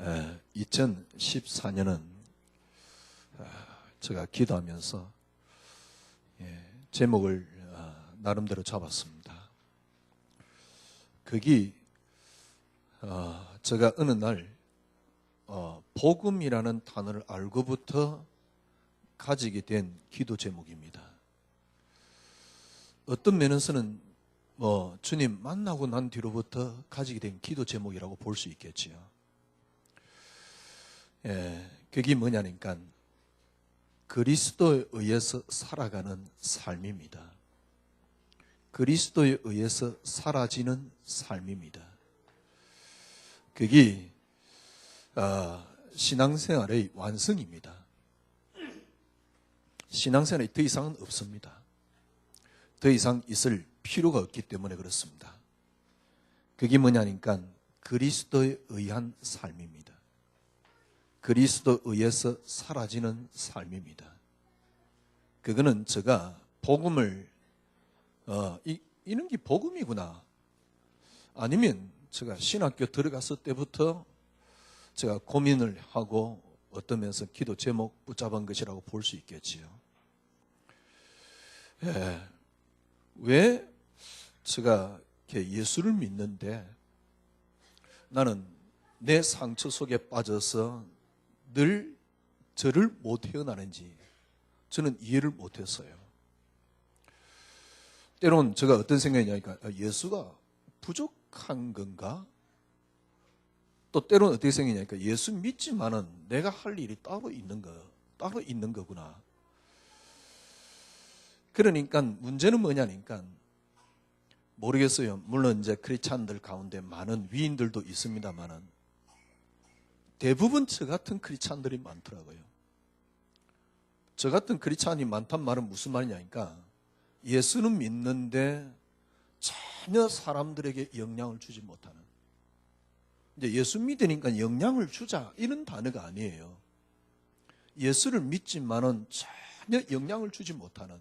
2014년은 제가 기도하면서 제목을 나름대로 잡았습니다. 거기 제가 어느 날 복음이라는 단어를 알고부터 가지게 된 기도 제목입니다. 어떤 면에서는 주님 만나고 난 뒤로부터 가지게 된 기도 제목이라고 볼 수 있겠지요. 그게 뭐냐니까 그리스도에 의해서 살아가는 삶입니다. 그리스도에 의해서 사라지는 삶입니다. 그게 신앙생활의 완성입니다. 신앙생활이 더 이상은 없습니다. 더 이상 있을 필요가 없기 때문에 그렇습니다. 그게 뭐냐니까 그리스도에 의한 삶입니다. 그리스도에 의해서 사라지는 삶입니다. 그거는 제가 복음을 이런 게 복음이구나, 아니면 제가 신학교 들어갔을 때부터 제가 고민을 하고 어떤 면에서 기도 제목 붙잡은 것이라고 볼 수 있겠지요. 왜 제가 예수를 믿는데 나는 내 상처 속에 빠져서 늘 저를 못 헤어나는지 저는 이해를 못했어요. 때로는 제가 어떤 생각이냐니까 예수가 부족한 건가? 또 때로는 어떻게 생각이냐니까 예수 믿지만은 내가 할 일이 따로 있는 거구나. 그러니까 문제는 뭐냐니까 모르겠어요. 물론 이제 크리스찬들 가운데 많은 위인들도 있습니다만은 대부분 저 같은 크리스찬들이 많더라고요. 저 같은 크리스찬이 많단 말은 무슨 말이냐니까 예수는 믿는데 전혀 사람들에게 영향을 주지 못하는, 이제 예수 믿으니까 영향을 주자 이런 단어가 아니에요. 예수를 믿지만은 전혀 영향을 주지 못하는,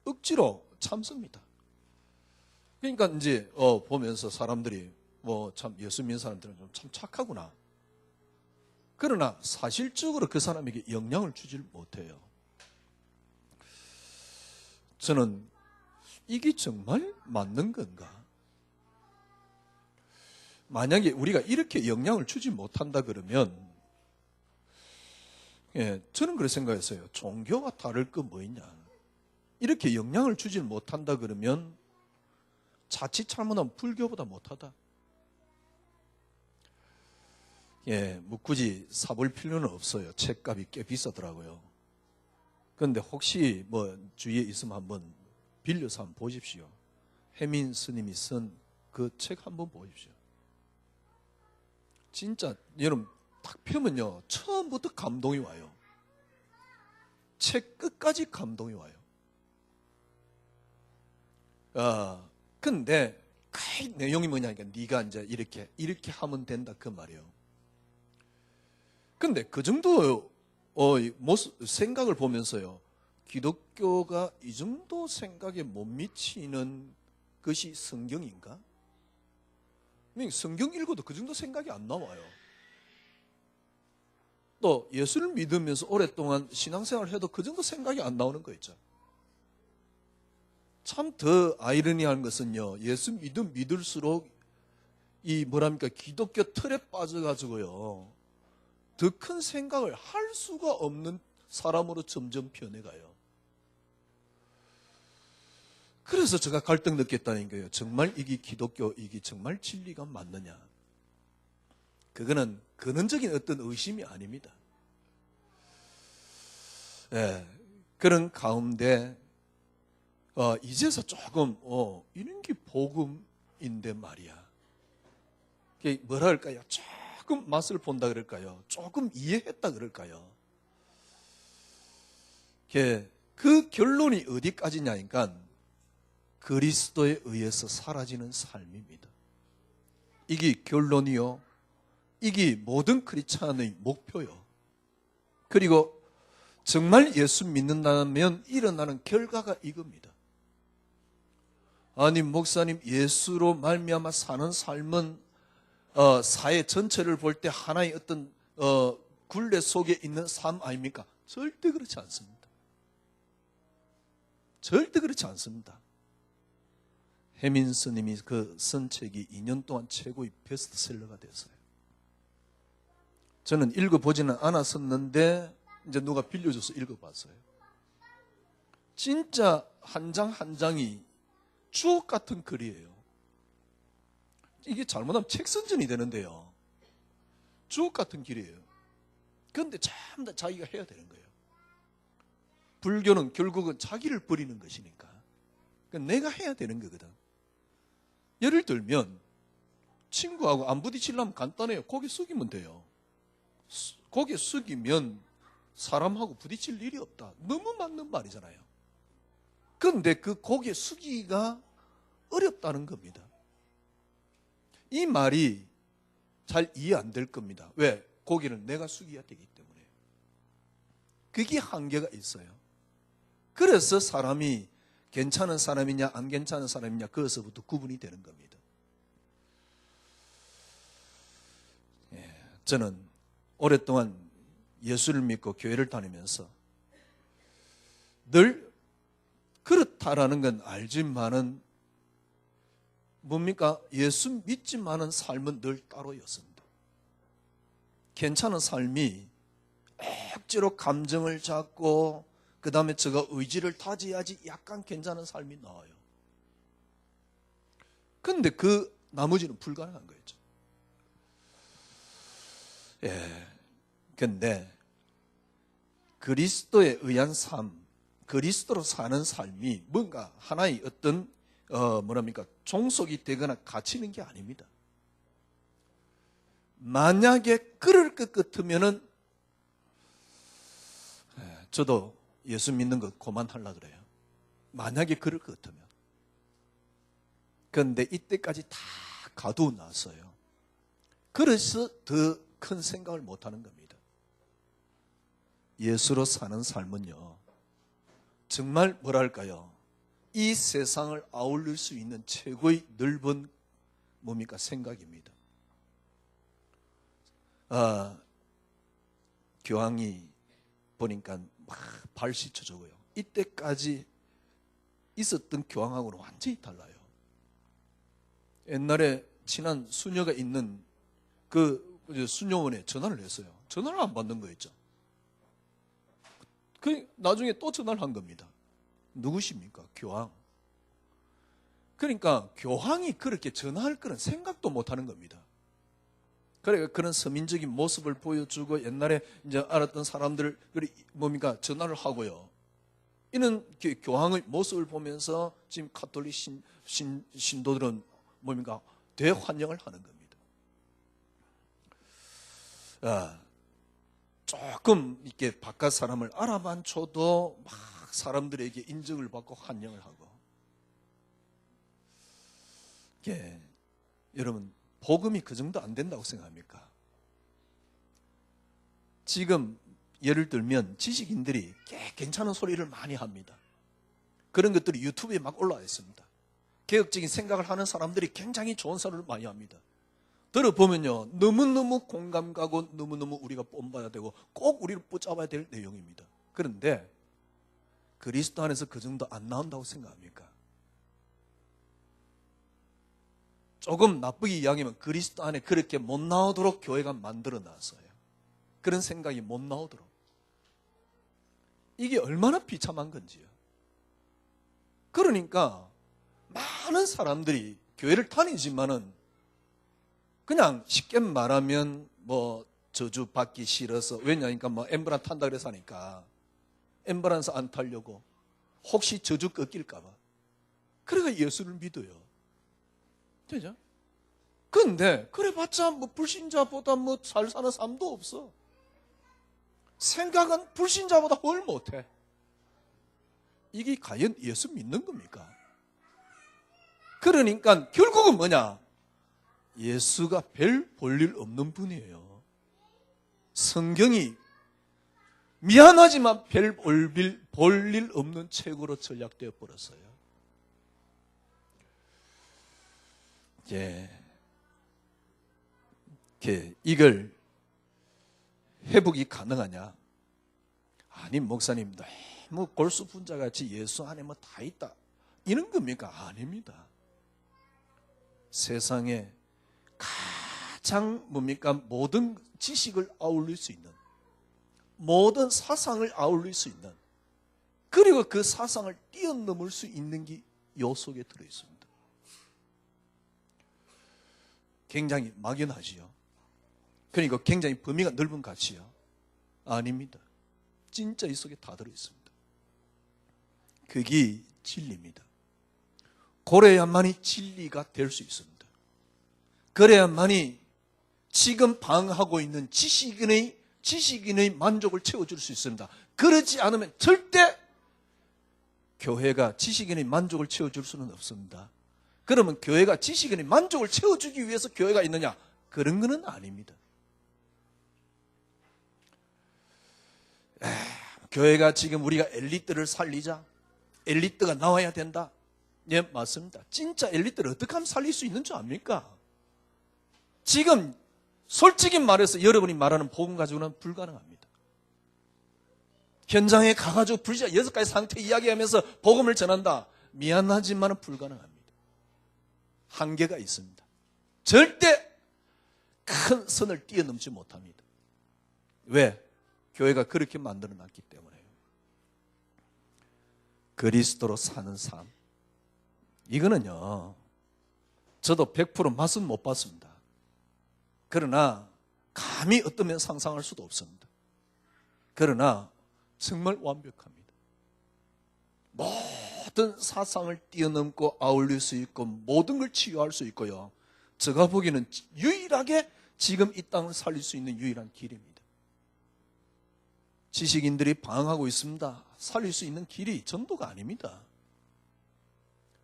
억지로 참습니다. 그러니까 이제 보면서 사람들이 참 예수 믿는 사람들은 좀 참 착하구나. 그러나 사실적으로 그 사람에게 영향을 주질 못해요. 저는 이게 정말 맞는 건가? 만약에 우리가 이렇게 영향을 주지 못한다 그러면 저는 그렇게 생각했어요. 종교와 다를 거 뭐 있냐? 이렇게 영향을 주지 못한다 그러면 자칫 잘못하면 불교보다 못하다. 뭐 굳이 사볼 필요는 없어요. 책값이 꽤 비싸더라고요. 그런데 혹시 주위에 있으면 한번 빌려서 한번 보십시오. 해민 스님이 쓴 그 책 한번 보십시오. 진짜 여러분 딱 펴면요 처음부터 감동이 와요. 책 끝까지 감동이 와요. 근데 그 내용이 뭐냐니까 네가 이제 이렇게 하면 된다 그 말이에요. 근데 그 정도 생각을 보면서요, 기독교가 이 정도 생각에 못 미치는 것이 성경인가? 성경 읽어도 그 정도 생각이 안 나와요. 또 예수를 믿으면서 오랫동안 신앙생활을 해도 그 정도 생각이 안 나오는 거 있죠. 참 더 아이러니한 것은요, 예수 믿을수록 기독교 틀에 빠져가지고요 더 큰 생각을 할 수가 없는 사람으로 점점 변해가요. 그래서 제가 갈등 느꼈다는 거예요. 정말 이게 기독교, 이게 정말 진리가 맞느냐? 그거는 근원적인 어떤 의심이 아닙니다. 그런 가운데 이제서 조금 이런 게 복음인데 말이야. 이게 뭐라 할까요? 조금 맛을 본다 그럴까요? 조금 이해했다 그럴까요? 그 결론이 어디까지냐니까 그리스도에 의해서 사라지는 삶입니다. 이게 결론이요. 이게 모든 크리스찬의 목표요. 그리고 정말 예수 믿는다면 일어나는 결과가 이겁니다. 아니 목사님, 예수로 말미암아 사는 삶은 사회 전체를 볼 때 하나의 어떤 굴레 속에 있는 삶 아닙니까? 절대 그렇지 않습니다. 절대 그렇지 않습니다. 해민 스님이 그 쓴 책이 2년 동안 최고의 베스트셀러가 됐어요. 저는 읽어보지는 않았었는데 이제 누가 빌려줘서 읽어봤어요. 진짜 한 장 한 장이 주옥 같은 글이에요. 이게 잘못하면 책선전이 되는데요. 주옥 같은 길이에요. 그런데 전부 다 자기가 해야 되는 거예요. 불교는 결국은 자기를 버리는 것이니까. 그러니까 내가 해야 되는 거거든. 예를 들면 친구하고 안 부딪히려면 간단해요. 고개 숙이면 돼요. 고개 숙이면 사람하고 부딪힐 일이 없다. 너무 맞는 말이잖아요. 그런데 그 고개 숙이기가 어렵다는 겁니다. 이 말이 잘 이해 안 될 겁니다. 왜? 고개를 내가 숙여야 되기 때문에. 그게 한계가 있어요. 그래서 사람이 괜찮은 사람이냐 안 괜찮은 사람이냐 거기서부터 구분이 되는 겁니다. 저는 오랫동안 예수를 믿고 교회를 다니면서 늘 그렇다라는 건 알지만은 뭡니까? 예수 믿지만은 삶은 늘 따로였습니다. 괜찮은 삶이 억지로 감정을 잡고 그 다음에 제가 의지를 다져야지 약간 괜찮은 삶이 나와요. 그런데 그 나머지는 불가능한 거였죠. 그런데 그리스도에 의한 삶, 그리스도로 사는 삶이 뭔가 하나의 어떤 종속이 되거나 갇히는 게 아닙니다. 만약에 그럴 것 같으면은 저도 예수 믿는 거 그만하려고 그래요. 만약에 그럴 것 같으면. 그런데 이때까지 다 가두어 놨어요. 그래서 더 큰 생각을 못하는 겁니다. 예수로 사는 삶은요, 정말 뭐랄까요, 이 세상을 아울릴 수 있는 최고의 넓은 생각입니다. 교황이 보니까 막 발시쳐주고요. 이때까지 있었던 교황하고는 완전히 달라요. 옛날에 친한 수녀가 있는 그 수녀원에 전화를 했어요. 전화를 안 받는 거였죠. 그 나중에 또 전화를 한 겁니다. 누구십니까? 교황. 그러니까 교황이 그렇게 전화할 거는 생각도 못 하는 겁니다. 그러니까 그런 서민적인 모습을 보여주고 옛날에 이제 알았던 사람들 전화를 하고요. 이는 교황의 모습을 보면서 지금 가톨릭 신도들은 대환영을 하는 겁니다. 조금 이렇게 바깥 사람을 알아만 줘도 막 사람들에게 인정을 받고 환영을 하고. 여러분, 복음이 그 정도 안 된다고 생각합니까? 지금 예를 들면 지식인들이 괜찮은 소리를 많이 합니다. 그런 것들이 유튜브에 막 올라와 있습니다. 개혁적인 생각을 하는 사람들이 굉장히 좋은 소리를 많이 합니다. 들어보면요, 너무너무 공감 가고 너무너무 우리가 본받아야 되고 꼭 우리를 붙잡아야 될 내용입니다. 그런데 그리스도 안에서 그 정도 안 나온다고 생각합니까? 조금 나쁘게 이야기하면 그리스도 안에 그렇게 못 나오도록 교회가 만들어 놨어요. 그런 생각이 못 나오도록. 이게 얼마나 비참한 건지요. 그러니까 많은 사람들이 교회를 다니지만은 그냥 쉽게 말하면 저주 받기 싫어서, 왜냐니까 엠브란 탄다 그래서 하니까 엠브란스 안 타려고, 혹시 저주 꺾일까봐. 그래가 예수를 믿어요. 되죠? 그런데 그래봤자 불신자보다 잘 사는 사람도 없어. 생각은 불신자보다 훨 못해. 이게 과연 예수 믿는 겁니까? 그러니까 결국은 뭐냐? 예수가 별 볼 일 없는 분이에요. 성경이 미안하지만 별 볼 일 없는 책으로 전략되어 버렸어요. 이걸 회복이 가능하냐? 아니, 목사님, 뭐 골수 분자 같이 예수 안에 뭐 다 있다, 이런 겁니까? 아닙니다. 세상에 가장 뭡니까? 모든 지식을 아울릴 수 있는, 모든 사상을 아울릴 수 있는, 그리고 그 사상을 뛰어넘을 수 있는 게 요 속에 들어있습니다. 굉장히 막연하지요. 그러니까 굉장히 범위가 넓은 가치요. 아닙니다. 진짜 이 속에 다 들어있습니다. 그게 진리입니다. 그래야만이 진리가 될 수 있습니다. 그래야만이 지금 방하고 있는 지식인의 만족을 채워줄 수 있습니다. 그렇지 않으면 절대 교회가 지식인의 만족을 채워줄 수는 없습니다. 그러면 교회가 지식인의 만족을 채워주기 위해서 교회가 있느냐? 그런 건 아닙니다. 교회가 지금 우리가 엘리트를 살리자, 엘리트가 나와야 된다. 예, 맞습니다. 진짜 엘리트를 어떻게 하면 살릴 수 있는 줄 압니까? 지금 솔직히 말해서 여러분이 말하는 복음 가지고는 불가능합니다. 현장에 가가지고 불시자 6가지 상태 이야기하면서 복음을 전한다. 미안하지만 불가능합니다. 한계가 있습니다. 절대 큰 선을 뛰어넘지 못합니다. 왜? 교회가 그렇게 만들어놨기 때문에요. 그리스도로 사는 삶, 이거는요, 저도 100% 맛은 못 봤습니다. 그러나 감히 어떠면 상상할 수도 없습니다. 그러나 정말 완벽합니다. 모든 사상을 뛰어넘고 아울릴 수 있고 모든 걸 치유할 수 있고요. 제가 보기에는 유일하게 지금 이 땅을 살릴 수 있는 유일한 길입니다. 지식인들이 방황하고 있습니다. 살릴 수 있는 길이 전도가 아닙니다.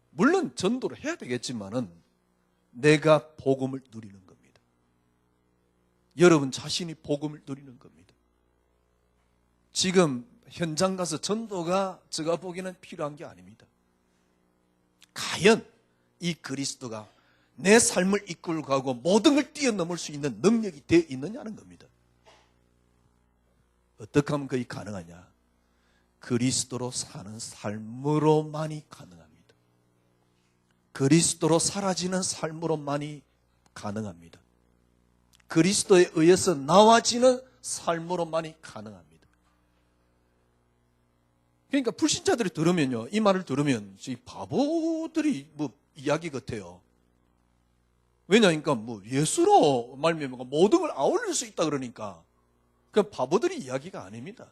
물론 전도를 해야 되겠지만은 내가 복음을 누리는 겁니다. 여러분 자신이 복음을 누리는 겁니다. 지금 현장 가서 전도가 제가 보기에는 필요한 게 아닙니다. 과연 이 그리스도가 내 삶을 이끌고 가고 모든 걸 뛰어넘을 수 있는 능력이 되어 있느냐는 겁니다. 어떻게 하면 그게 가능하냐? 그리스도로 사는 삶으로만이 가능합니다. 그리스도로 사라지는 삶으로만이 가능합니다. 그리스도에 의해서 나와지는 삶으로만이 가능합니다. 그러니까 불신자들이 들으면요, 이 말을 들으면 바보들이 이야기 같아요. 왜냐니까 예수로 말미암아 모든 걸 아울릴 수 있다 그러니까. 그 바보들이 이야기가 아닙니다.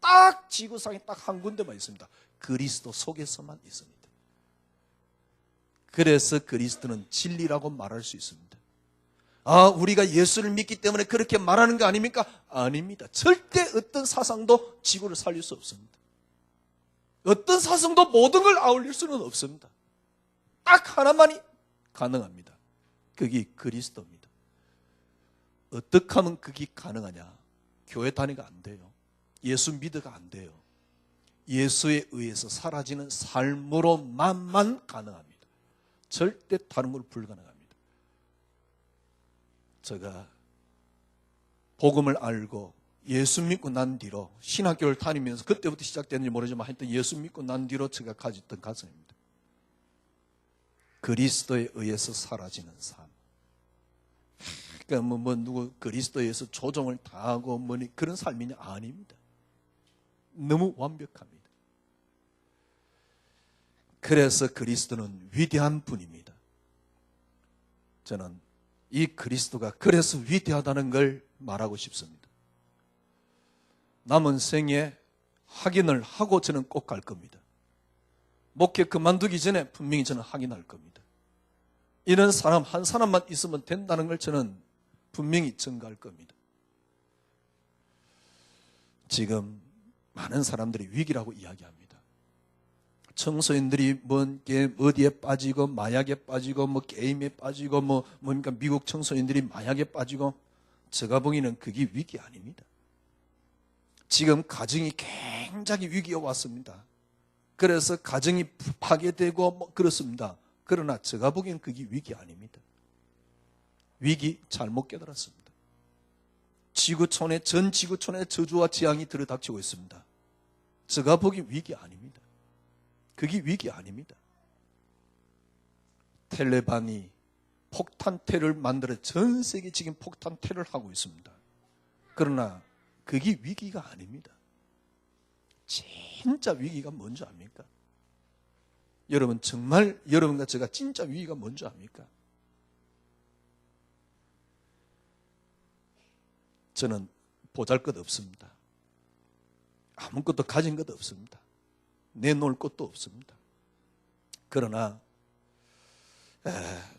딱 지구상에 딱 한 군데만 있습니다. 그리스도 속에서만 있습니다. 그래서 그리스도는 진리라고 말할 수 있습니다. 아, 우리가 예수를 믿기 때문에 그렇게 말하는 거 아닙니까? 아닙니다. 절대 어떤 사상도 지구를 살릴 수 없습니다. 어떤 사상도 모든 걸 아울릴 수는 없습니다. 딱 하나만이 가능합니다. 그게 그리스도입니다. 어떻게 하면 그게 가능하냐? 교회 다니가 안 돼요. 예수 믿어가 안 돼요. 예수에 의해서 사라지는 삶으로만 가능합니다. 절대 다른 걸 불가능합니다. 제가 복음을 알고 예수 믿고 난 뒤로 신학교를 다니면서 그때부터 시작됐는지 모르지만 하여튼 예수 믿고 난 뒤로 제가 가졌던 가슴입니다. 그리스도에 의해서 사라지는 삶. 그러니까 누구 그리스도에 의해서 조종을 당하고 그런 삶이냐? 아닙니다. 너무 완벽합니다. 그래서 그리스도는 위대한 분입니다. 저는 이 그리스도가 그래서 위대하다는 걸 말하고 싶습니다. 남은 생에 확인을 하고 저는 꼭 갈 겁니다. 목회 그만두기 전에 분명히 저는 확인할 겁니다. 이런 사람 한 사람만 있으면 된다는 걸 저는 분명히 증거할 겁니다. 지금 많은 사람들이 위기라고 이야기합니다. 청소년들이 어디에 빠지고 마약에 빠지고 게임에 빠지고 뭡니까 미국 청소년들이 마약에 빠지고 제가 보기에는 그게 위기 아닙니다. 지금 가정이 굉장히 위기에 왔습니다. 그래서 가정이 파괴되고 그렇습니다. 그러나 제가 보기에는 그게 위기 아닙니다. 위기 잘못 깨달았습니다. 전 지구촌에 저주와 재앙이 들이닥치고 있습니다. 제가 보기 위기 아닙니다. 그게 위기 아닙니다. 텔레반이 폭탄 테러를 만들어 전 세계 지금 폭탄 테러를 하고 있습니다. 그러나 그게 위기가 아닙니다. 진짜 위기가 뭔지 압니까? 여러분 정말 여러분과 제가 진짜 위기가 뭔지 압니까? 저는 보잘 것 없습니다. 아무것도 가진 것 없습니다. 내놓을 것도 없습니다. 그러나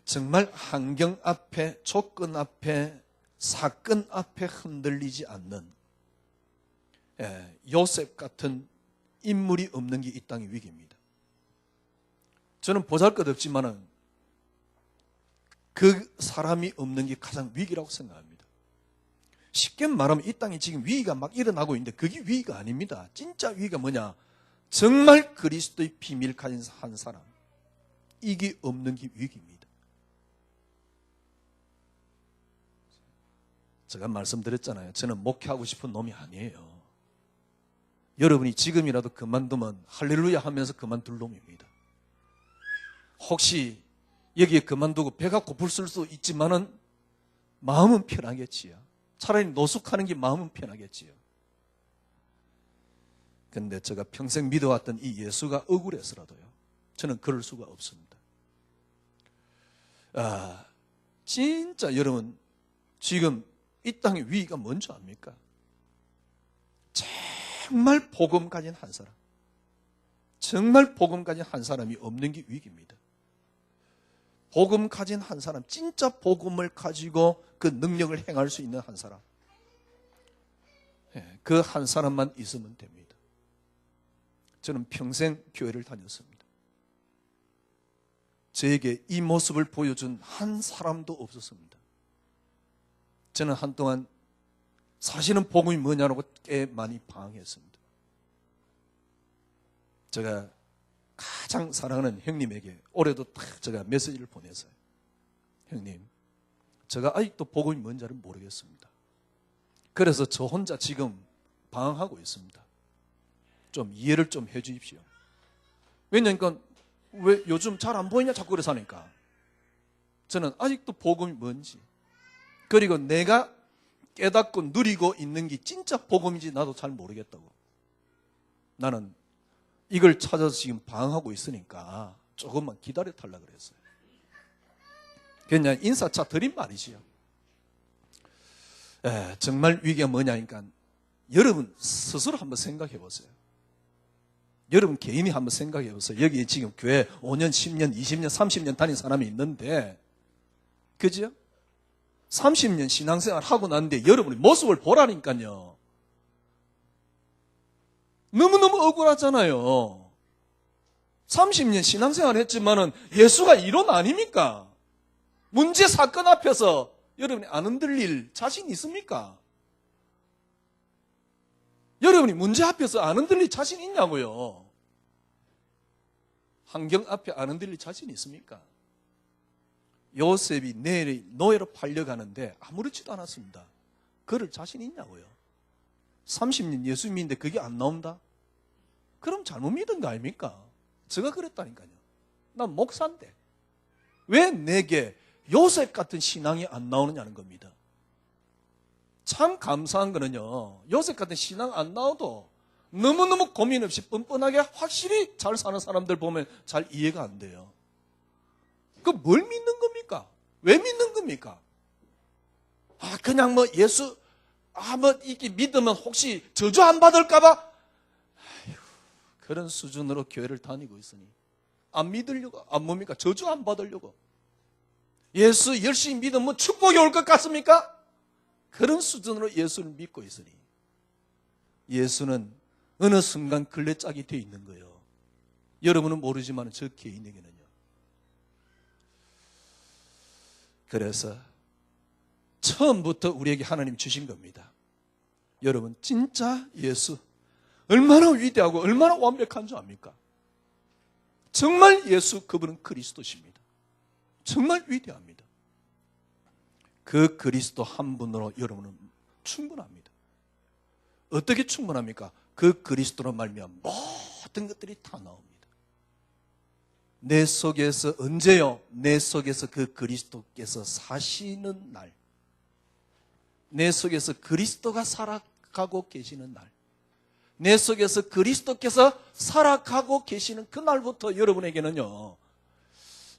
정말 환경 앞에, 조건 앞에, 사건 앞에 흔들리지 않는 요셉 같은 인물이 없는 게 이 땅의 위기입니다. 저는 보잘것없지만은 그 사람이 없는 게 가장 위기라고 생각합니다. 쉽게 말하면 이 땅에 지금 위기가 막 일어나고 있는데 그게 위기가 아닙니다. 진짜 위기가 뭐냐? 정말 그리스도의 비밀 가진 한 사람, 이게 없는 게 위기입니다. 제가 말씀드렸잖아요. 저는 목회하고 싶은 놈이 아니에요. 여러분이 지금이라도 그만두면 할렐루야 하면서 그만둘 놈입니다. 혹시 여기에 그만두고 배가 고플 수도 있지만은 마음은 편하겠지요. 차라리 노숙하는 게 마음은 편하겠지요. 그런데 제가 평생 믿어왔던 이 예수가 억울해서라도요, 저는 그럴 수가 없습니다. 진짜 여러분 지금 이 땅의 위기가 뭔지 압니까? 정말 복음 가진 한 사람, 정말 복음 가진 한 사람이 없는 게 위기입니다. 복음 가진 한 사람, 진짜 복음을 가지고 그 능력을 행할 수 있는 한 사람, 그 한 사람만 있으면 됩니다. 저는 평생 교회를 다녔습니다. 저에게 이 모습을 보여준 한 사람도 없었습니다. 저는 한동안 사실은 복음이 뭐냐고 꽤 많이 방황했습니다. 제가 가장 사랑하는 형님에게 올해도 딱 제가 메시지를 보냈어요. 형님, 제가 아직도 복음이 뭔지를 모르겠습니다. 그래서 저 혼자 지금 방황하고 있습니다. 좀 이해를 좀 해 주십시오. 왜냐니까 왜 요즘 잘 안 보이냐 자꾸 그래서 하니까 저는 아직도 복음이 뭔지, 그리고 내가 깨닫고 누리고 있는 게 진짜 복음인지 나도 잘 모르겠다고. 나는 이걸 찾아서 지금 방황하고 있으니까 조금만 기다려 달라고 그랬어요. 그냥 인사차 드린 말이지요. 정말 위기가 뭐냐니까 여러분 스스로 한번 생각해 보세요. 여러분 개인이 한번 생각해 보세요. 여기 지금 교회 5년, 10년, 20년, 30년 다닌 사람이 있는데, 그죠? 30년 신앙생활 하고 났는데 여러분이 모습을 보라니까요. 너무너무 억울하잖아요. 30년 신앙생활 했지만은 예수가 이론 아닙니까? 문제 사건 앞에서 여러분이 안 흔들릴 자신 있습니까? 여러분이 문제 앞에서 안 흔들릴 자신 있냐고요? 환경 앞에 안 흔들릴 자신 있습니까? 요셉이 내일 노예로 팔려가는데 아무렇지도 않았습니다. 그럴 자신 있냐고요? 30년 예수 믿는데 그게 안 나온다? 그럼 잘못 믿은 거 아닙니까? 제가 그랬다니까요. 난 목사인데 왜 내게 요셉 같은 신앙이 안 나오느냐는 겁니다. 참 감사한 거는요, 요셉 같은 신앙 안 나와도 너무너무 고민 없이 뻔뻔하게 확실히 잘 사는 사람들 보면 잘 이해가 안 돼요. 그 뭘 믿는 겁니까? 왜 믿는 겁니까? 그냥 뭐 예수 뭐 이렇게 믿으면 혹시 저주 안 받을까봐 그런 수준으로 교회를 다니고 있으니 안 믿으려고, 안 뭡니까? 저주 안 받으려고. 예수 열심히 믿으면 축복이 올 것 같습니까? 그런 수준으로 예수를 믿고 있으니 예수는 어느 순간 걸레짝이 되어 있는 거예요. 여러분은 모르지만 저 개인에게는요. 그래서 처음부터 우리에게 하나님 주신 겁니다. 여러분 진짜 예수 얼마나 위대하고 얼마나 완벽한 줄 압니까? 정말 예수 그분은 그리스도십니다. 정말 위대합니다. 그 그리스도 한 분으로 여러분은 충분합니다. 어떻게 충분합니까? 그 그리스도로 말미암아 모든 것들이 다 나옵니다. 내 속에서 언제요? 내 속에서 그 그리스도께서 사시는 날, 내 속에서 그리스도가 살아가고 계시는 날, 내 속에서 그리스도께서 살아가고 계시는 그날부터 여러분에게는요,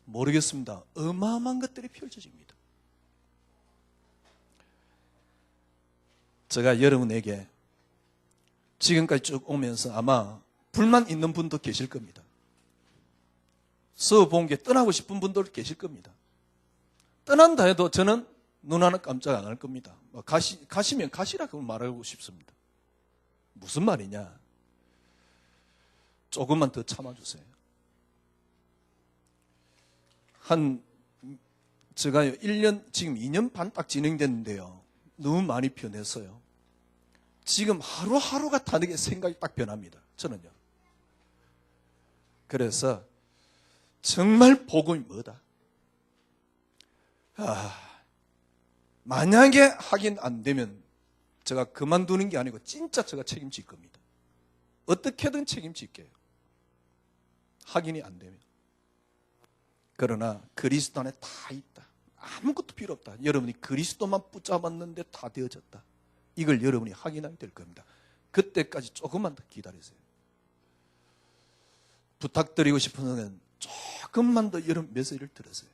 모르겠습니다, 어마어마한 것들이 펼쳐집니다. 제가 여러분에게 지금까지 쭉 오면서 아마 불만 있는 분도 계실 겁니다. 서본계 떠나고 싶은 분도 계실 겁니다. 떠난다 해도 저는 눈 하나 깜짝 안 할 겁니다. 가시면 가시라고 말하고 싶습니다. 무슨 말이냐? 조금만 더 참아주세요. 제가 1년, 지금 2년 반 딱 진행됐는데요. 너무 많이 변했어요. 지금 하루하루가 다르게 생각이 딱 변합니다. 저는요. 그래서 정말 복음이 뭐다? 만약에 확인 안 되면 제가 그만두는 게 아니고 진짜 제가 책임질 겁니다. 어떻게든 책임질게요. 확인이 안 되면. 그러나 그리스도 안에 다 있다. 아무것도 필요 없다. 여러분이 그리스도만 붙잡았는데 다 되어졌다. 이걸 여러분이 확인하게 될 겁니다. 그때까지 조금만 더 기다리세요. 부탁드리고 싶은 것은 조금만 더 여러분 메시지를 들으세요.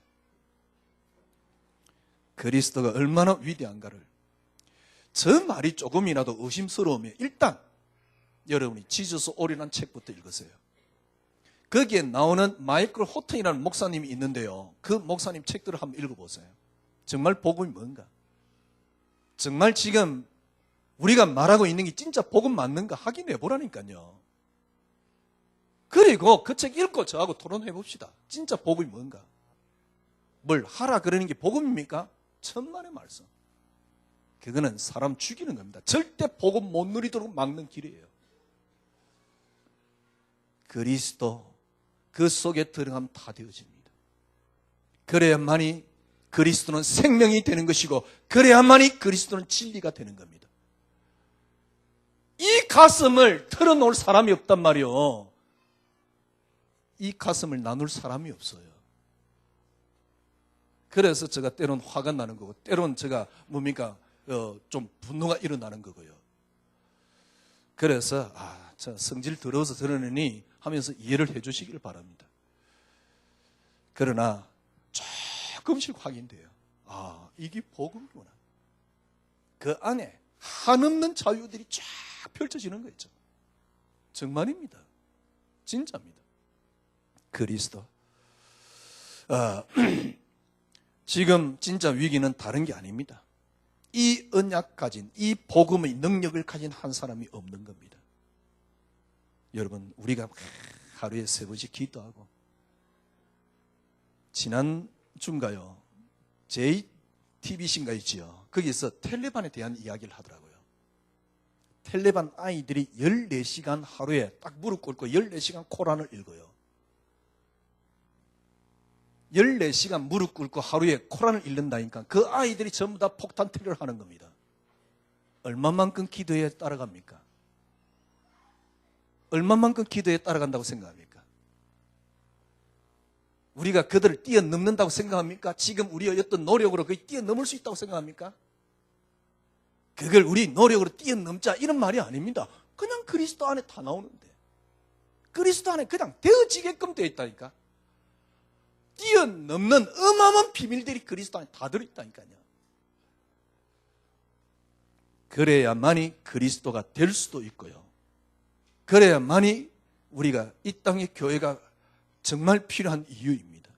그리스도가 얼마나 위대한가를, 저 말이 조금이라도 의심스러우면 일단 여러분이 지저스 올이라는 책부터 읽으세요. 거기에 나오는 마이클 호튼이라는 목사님이 있는데요. 그 목사님 책들을 한번 읽어보세요. 정말 복음이 뭔가, 정말 지금 우리가 말하고 있는 게 진짜 복음 맞는가 확인해 보라니까요. 그리고 그 책 읽고 저하고 토론해 봅시다. 진짜 복음이 뭔가. 뭘 하라 그러는 게 복음입니까? 천만의 말씀. 그거는 사람 죽이는 겁니다. 절대 복음 못 누리도록 막는 길이에요. 그리스도, 그 속에 들어가면 다 되어집니다. 그래야만이 그리스도는 생명이 되는 것이고, 그래야만이 그리스도는 진리가 되는 겁니다. 이 가슴을 털어놓을 사람이 없단 말이요. 이 가슴을 나눌 사람이 없어요. 그래서 제가 때론 화가 나는 거고, 때론 제가 좀 분노가 일어나는 거고요. 그래서 저 성질 더러워서 저러느니 하면서 이해를 해 주시길 바랍니다. 그러나 조금씩 확인돼요. 이게 복음이구나. 그 안에 한없는 자유들이 쫙 펼쳐지는 거 있죠. 정말입니다. 진짜입니다. 그리스도. 지금 진짜 위기는 다른 게 아닙니다. 이 언약 가진, 이 복음의 능력을 가진 한 사람이 없는 겁니다. 여러분, 우리가 하루에 3번씩 기도하고, 지난 주인가요? JTBC인가 있지요. 거기서 텔레반에 대한 이야기를 하더라고요. 텔레반 아이들이 14시간 하루에 딱 무릎 꿇고 14시간 코란을 읽어요. 14시간 무릎 꿇고 하루에 코란을 읽는다니까 그 아이들이 전부 다 폭탄 테러를 하는 겁니다. 얼마만큼 기도에 따라갑니까? 얼마만큼 기도에 따라간다고 생각합니까? 우리가 그들을 뛰어넘는다고 생각합니까? 지금 우리의 어떤 노력으로 그걸 뛰어넘을 수 있다고 생각합니까? 그걸 우리 노력으로 뛰어넘자 이런 말이 아닙니다. 그냥 그리스도 안에 다 나오는데, 그리스도 안에 그냥 되어지게끔 되어 있다니까. 뛰어넘는 어마어마한 비밀들이 그리스도 안에 다 들어있다니까요. 그래야만이 그리스도가 될 수도 있고요. 그래야만이 우리가 이 땅의 교회가 정말 필요한 이유입니다.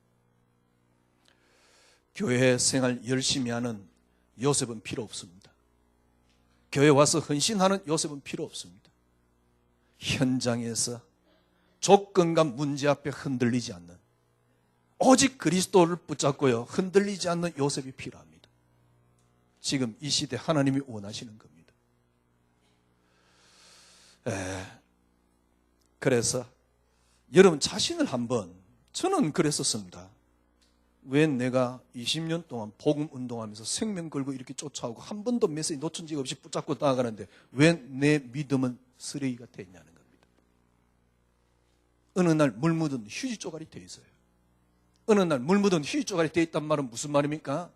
교회 생활 열심히 하는 요셉은 필요 없습니다. 교회 와서 헌신하는 요셉은 필요 없습니다. 현장에서 조건과 문제 앞에 흔들리지 않는, 오직 그리스도를 붙잡고요, 흔들리지 않는 요셉이 필요합니다. 지금 이 시대 하나님이 원하시는 겁니다. 그래서 여러분 자신을 한번, 저는 그랬었습니다. 왜 내가 20년 동안 복음 운동하면서 생명 걸고 이렇게 쫓아오고 한 번도 메시지 놓친 적 없이 붙잡고 나아가는데 왜 내 믿음은 쓰레기가 돼 있냐는 겁니다. 어느 날 물 묻은 휴지 쪼가리 돼 있어요. 어느 날 물 묻은 휴지 쪼가리 돼 있단 말은 무슨 말입니까?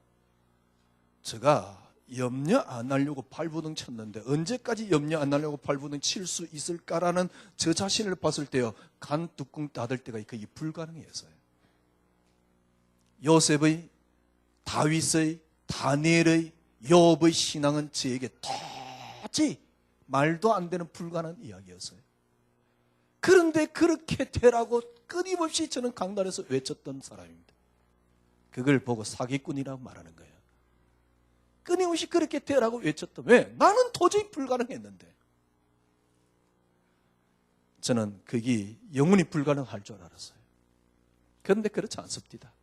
제가 염려 안 하려고 발부둥 쳤는데 언제까지 염려 안 하려고 발부둥 칠 수 있을까라는 저 자신을 봤을 때요, 간 뚜껑 닫을 때가 거의 불가능했어요. 요셉의, 다윗의, 다니엘의, 욥의 신앙은 저에게 도저히 말도 안 되는 불가능한 이야기였어요. 그런데 그렇게 되라고 끊임없이 저는 강단에서 외쳤던 사람입니다. 그걸 보고 사기꾼이라고 말하는 거예요. 끊임없이 그렇게 되라고 외쳤던. 왜? 나는 도저히 불가능했는데. 저는 그게 영원히 불가능할 줄 알았어요. 그런데 그렇지 않습니다.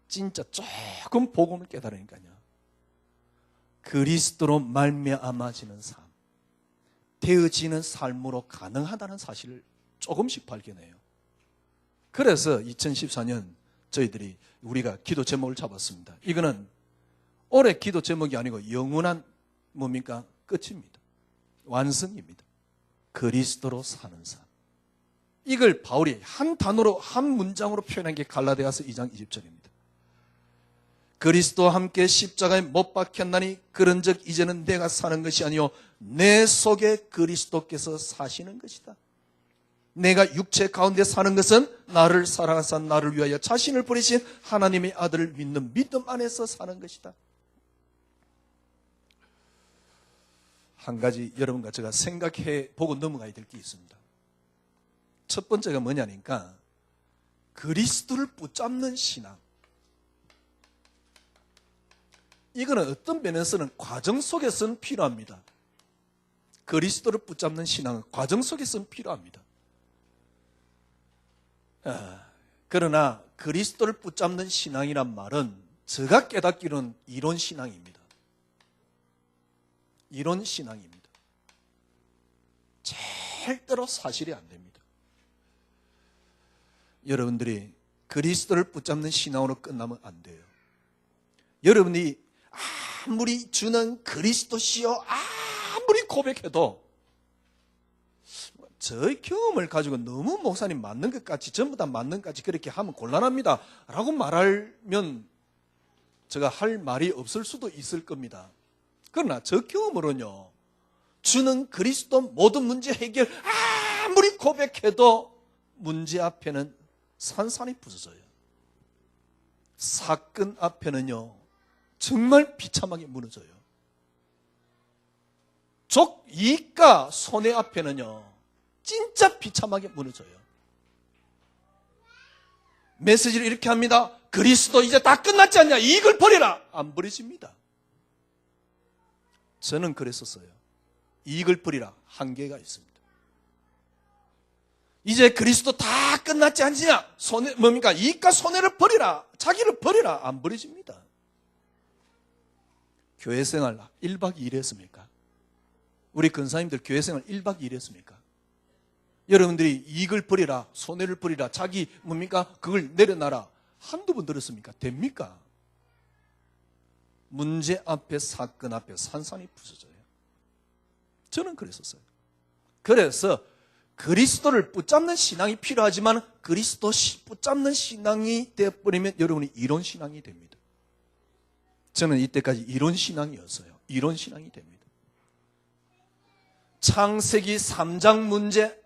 진짜 조금 복음을 깨달으니까요, 그리스도로 말미암아지는 삶, 되어지는 삶으로 가능하다는 사실을 조금씩 발견해요. 그래서 2014년 우리가 기도 제목을 잡았습니다. 이거는 올해 기도 제목이 아니고 영원한 뭡니까? 끝입니다. 완성입니다. 그리스도로 사는 삶. 이걸 바울이 한 단어로, 한 문장으로 표현한 게 갈라디아서 2장 20절입니다. 그리스도와 함께 십자가에 못 박혔나니 그런즉 이제는 내가 사는 것이 아니요 내 속에 그리스도께서 사시는 것이다. 내가 육체 가운데 사는 것은 나를 사랑하사 나를 위하여 자신을 버리신 하나님의 아들을 믿는 믿음 안에서 사는 것이다. 한 가지 여러분과 제가 생각해 보고 넘어가야 될 게 있습니다. 첫 번째가 뭐냐니까 그리스도를 붙잡는 신앙. 이거는 어떤 면에서는 과정 속에서는 필요합니다. 그리스도를 붙잡는 신앙은 과정 속에서는 필요합니다. 그러나 그리스도를 붙잡는 신앙이란 말은 제가 깨닫기로는 이론 신앙입니다. 이론 신앙입니다. 절대로 사실이 안 됩니다. 여러분들이 그리스도를 붙잡는 신앙으로 끝나면 안 돼요. 여러분이 아무리 주는 그리스도시요 아무리 고백해도 저의 경험을 가지고 너무 목사님 맞는 것 같이 전부 다 맞는 것 같이 그렇게 하면 곤란합니다 라고 말하면 제가 할 말이 없을 수도 있을 겁니다. 그러나 저 경험으로는요, 주는 그리스도 모든 문제 해결 아무리 고백해도 문제 앞에는 산산이 부서져요. 사건 앞에는요 정말 비참하게 무너져요. 이익과 손해 앞에는요 진짜 비참하게 무너져요. 메시지를 이렇게 합니다. 그리스도 이제 다 끝났지 않냐, 이익을 버려라. 안 버려집니다. 저는 그랬었어요. 이익을 버리라. 한계가 있습니다. 이제 그리스도 다 끝났지 않냐, 뭡니까? 이익과 손해를 버리라. 자기를 버리라. 안 버려집니다. 교회생활 1박 2일 했습니까? 우리 근사님들 교회생활 1박 2일 했습니까? 여러분들이 이익을 버리라, 손해를 버리라, 자기 뭡니까? 그걸 내려놔라. 한두 번 들었습니까? 됩니까? 문제 앞에, 사건 앞에 산산이 부서져요. 저는 그랬었어요. 그래서 그리스도를 붙잡는 신앙이 필요하지만 그리스도 붙잡는 신앙이 되어버리면 여러분이 이론 신앙이 됩니다. 저는 이때까지 이론 신앙이었어요. 이론 신앙이 됩니다. 창세기 3장 문제,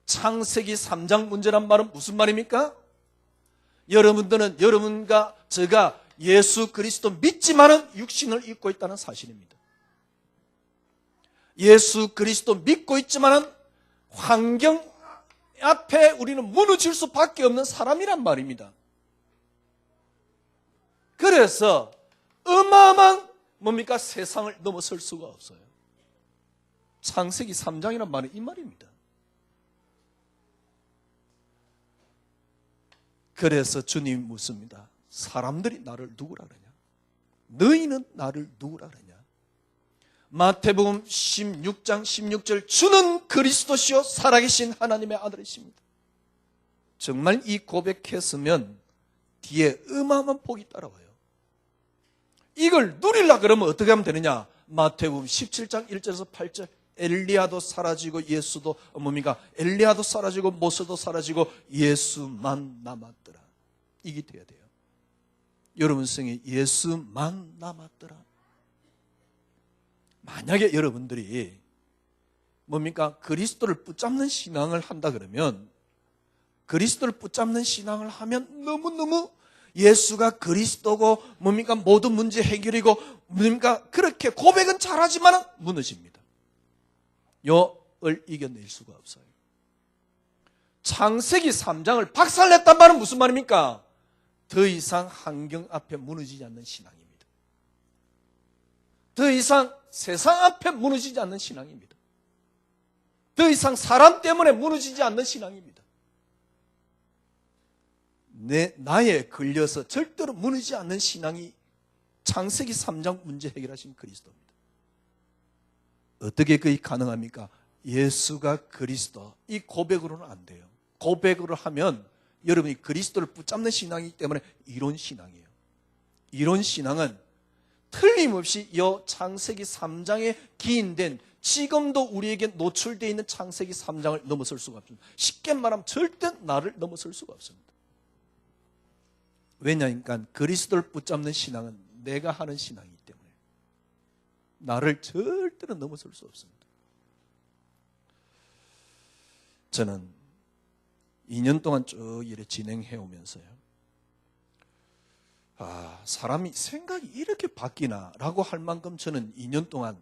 창세기 3장 문제란 말은 무슨 말입니까? 여러분들은, 여러분과 제가 예수 그리스도 믿지만은 육신을 입고 있다는 사실입니다. 예수 그리스도 믿고 있지만은 환경 앞에 우리는 무너질 수밖에 없는 사람이란 말입니다. 그래서 어마어마한 뭡니까? 세상을 넘어설 수가 없어요. 창세기 3장이란 말은 이 말입니다. 그래서 주님이 묻습니다. 사람들이 나를 누구라 그러냐? 너희는 나를 누구라 그러냐? 마태복음 16장 16절, 주는 그리스도시요 살아계신 하나님의 아들이십니다. 정말 이 고백했으면 뒤에 어마어마한 복이 따라와요. 이걸 누리려 그러면 어떻게 하면 되느냐? 마태복음 17장 1절에서 8절. 엘리야도 사라지고 예수도 뭡니까? 엘리야도 사라지고 모세도 사라지고 예수만 남았더라. 이게 돼야 돼요. 여러분 성에 예수만 남았더라. 만약에 여러분들이 뭡니까? 그리스도를 붙잡는 신앙을 한다 그러면, 그리스도를 붙잡는 신앙을 하면 너무너무 예수가 그리스도고 뭡니까? 모든 문제 해결이고 뭡니까? 그렇게 고백은 잘하지만 무너집니다. 요을 이겨낼 수가 없어요. 창세기 3장을 박살냈단 말은 무슨 말입니까? 더 이상 환경 앞에 무너지지 않는 신앙입니다. 더 이상 세상 앞에 무너지지 않는 신앙입니다. 더 이상 사람 때문에 무너지지 않는 신앙입니다. 나에 걸려서 절대로 무너지지 않는 신앙이 창세기 3장 문제 해결하신 그리스도입니다. 어떻게 그게 가능합니까? 예수가 그리스도, 이 고백으로는 안 돼요. 고백으로 하면 여러분이 그리스도를 붙잡는 신앙이기 때문에 이론 신앙이에요. 이론 신앙은 틀림없이 이 창세기 3장에 기인된, 지금도 우리에게 노출되어 있는 창세기 3장을 넘어설 수가 없습니다. 쉽게 말하면 절대 나를 넘어설 수가 없습니다. 왜냐하니까 그리스도를 붙잡는 신앙은 내가 하는 신앙이기 때문에 나를 절대로 넘어설 수 없습니다. 저는 2년 동안 쭉 이렇게 진행해 오면서요, 사람이 생각이 이렇게 바뀌나 라고 할 만큼 저는 2년 동안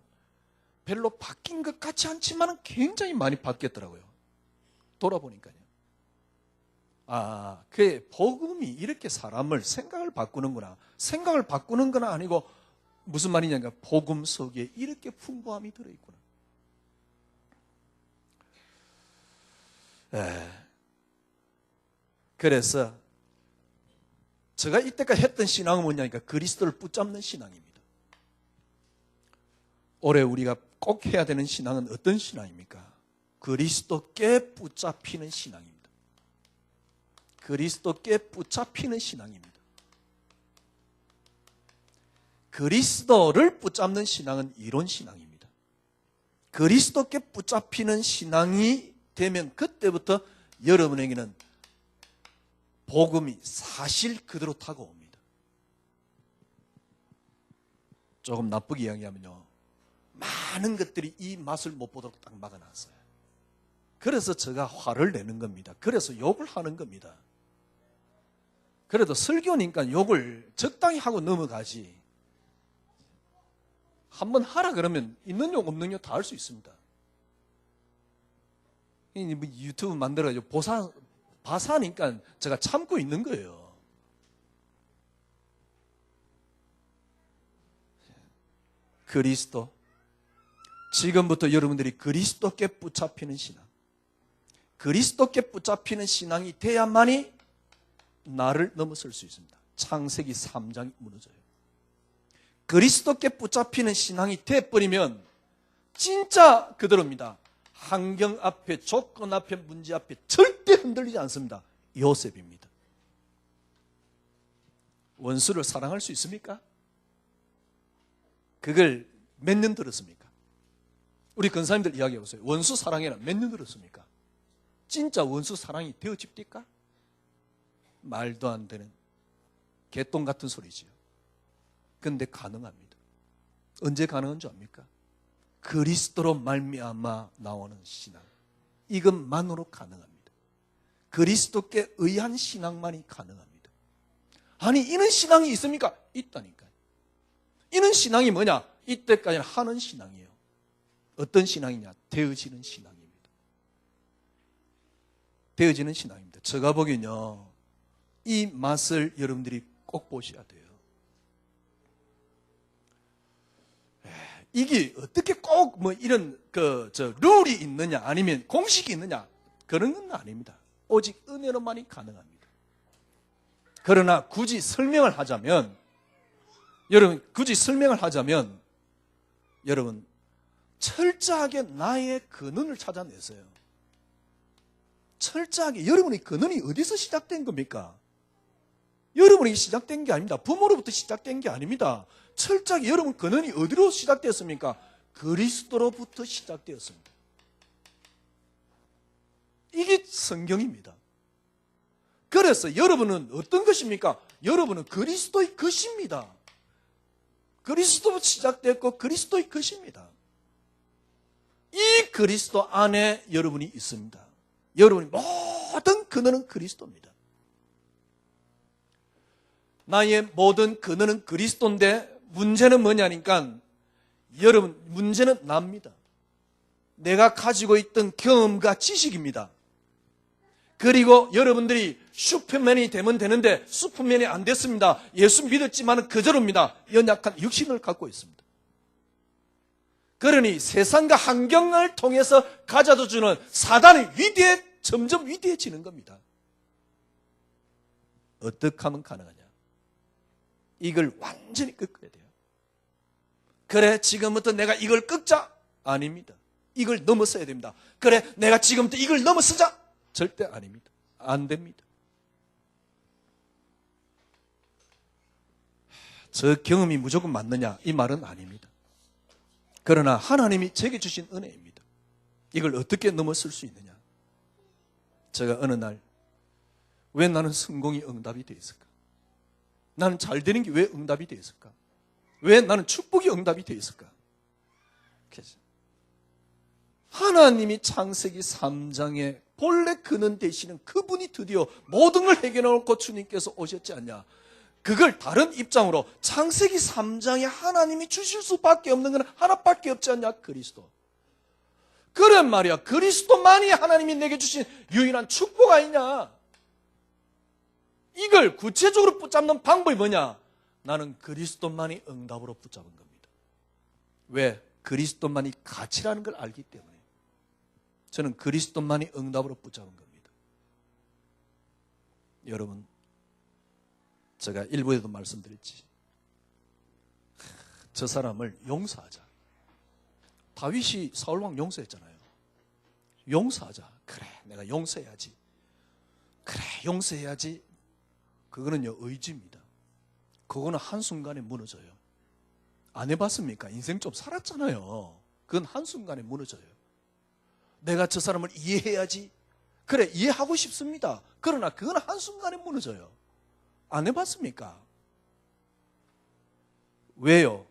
별로 바뀐 것 같지 않지만 굉장히 많이 바뀌었더라고요. 돌아보니까요. 그 복음이 이렇게 사람을 생각을 바꾸는구나. 생각을 바꾸는 건 아니고 무슨 말이냐니까 복음 속에 이렇게 풍부함이 들어있구나. 그래서 제가 이때까지 했던 신앙은 뭐냐니까 그리스도를 붙잡는 신앙입니다. 올해 우리가 꼭 해야 되는 신앙은 어떤 신앙입니까? 그리스도께 붙잡히는 신앙입니다. 그리스도께 붙잡히는 신앙입니다. 그리스도를 붙잡는 신앙은 이론 신앙입니다. 그리스도께 붙잡히는 신앙이 되면 그때부터 여러분에게는 복음이 사실 그대로 다가옵니다. 조금 나쁘게 이야기하면요, 많은 것들이 이 맛을 못 보도록 딱 막아놨어요. 그래서 제가 화를 내는 겁니다. 그래서 욕을 하는 겁니다. 그래도 설교니까 욕을 적당히 하고 넘어가지, 한번 하라 그러면 있는 욕 없는 욕 다 할 수 있습니다. 유튜브 만들어가지고 바사니까 제가 참고 있는 거예요. 그리스도, 지금부터 여러분들이 그리스도께 붙잡히는 신앙, 그리스도께 붙잡히는 신앙이 돼야만이 나를 넘어설 수 있습니다. 창세기 3장이 무너져요. 그리스도께 붙잡히는 신앙이 돼버리면 진짜 그대로입니다. 환경 앞에, 조건 앞에, 문제 앞에 절대 흔들리지 않습니다. 요셉입니다. 원수를 사랑할 수 있습니까? 그걸 몇 년 들었습니까? 우리 근사님들 이야기해 보세요. 원수 사랑해라 몇 년 들었습니까? 진짜 원수 사랑이 되어집니까? 말도 안 되는 개똥 같은 소리지요. 그런데 가능합니다. 언제 가능한 줄 압니까? 그리스도로 말미암아 나오는 신앙, 이것만으로 가능합니다. 그리스도께 의한 신앙만이 가능합니다. 아니 이런 신앙이 있습니까? 있다니까요. 이런 신앙이 뭐냐? 이때까지는 하는 신앙이에요. 어떤 신앙이냐? 되어지는 신앙입니다. 되어지는 신앙입니다. 제가 보기엔요, 이 맛을 여러분들이 꼭 보셔야 돼요. 이게 어떻게 꼭 뭐 이런 룰이 있느냐 아니면 공식이 있느냐 그런 건 아닙니다. 오직 은혜로만이 가능합니다. 그러나 굳이 설명을 하자면 여러분 철저하게 나의 근원을 찾아내세요. 철저하게 여러분의 근원이 어디서 시작된 겁니까? 여러분이 시작된 게 아닙니다. 부모로부터 시작된 게 아닙니다. 철저하게 여러분 근원이 어디로 시작되었습니까? 그리스도로부터 시작되었습니다. 이게 성경입니다. 그래서 여러분은 어떤 것입니까? 여러분은 그리스도의 것입니다. 그리스도로 시작됐고 그리스도의 것입니다. 이 그리스도 안에 여러분이 있습니다. 여러분이 모든 근원은 그리스도입니다. 나의 모든 근원은 그리스도인데 문제는 뭐냐니까 여러분 문제는 납니다. 내가 가지고 있던 경험과 지식입니다. 그리고 여러분들이 슈퍼맨이 되면 되는데 슈퍼맨이 안 됐습니다. 예수 믿었지만 그저로입니다. 연약한 육신을 갖고 있습니다. 그러니 세상과 환경을 통해서 가져다 주는 사단의 점점 위대해지는 겁니다. 어떻게 하면 가능하냐? 이걸 완전히 꺾어야 돼요. 그래 지금부터 내가 이걸 꺾자? 아닙니다. 이걸 넘어서야 됩니다. 그래 내가 지금부터 이걸 넘어서자? 절대 아닙니다. 안 됩니다. 저 경험이 무조건 맞느냐? 이 말은 아닙니다. 그러나 하나님이 제게 주신 은혜입니다. 이걸 어떻게 넘어설 수 있느냐? 제가 어느 날 왜 나는 성공이 응답이 되어 있을까? 나는 잘 되는 게 왜 응답이 되어 있을까? 왜 나는 축복이 응답이 되어 있을까? 하나님이 창세기 3장에 본래 근원 되시는 그분이 드디어 모든 걸 해결해놓고 주님께서 오셨지 않냐? 그걸 다른 입장으로 창세기 3장에 하나님이 주실 수밖에 없는 건 하나밖에 없지 않냐? 그리스도. 그런 말이야. 그리스도만이 하나님이 내게 주신 유일한 축복 아니냐? 이걸 구체적으로 붙잡는 방법이 뭐냐? 나는 그리스도만이 응답으로 붙잡은 겁니다. 왜? 그리스도만이 가치라는 걸 알기 때문에. 저는 그리스도만이 응답으로 붙잡은 겁니다. 여러분, 제가 일부에도 말씀드렸지. 저 사람을 용서하자. 다윗이 사울왕 용서했잖아요. 용서하자. 그래, 내가 용서해야지. 그래, 용서해야지. 그거는요, 의지입니다. 그거는 한순간에 무너져요. 안 해봤습니까? 인생 좀 살았잖아요. 그건 한순간에 무너져요. 내가 저 사람을 이해해야지. 그래, 이해하고 싶습니다. 그러나 그건 한순간에 무너져요. 안 해봤습니까? 왜요?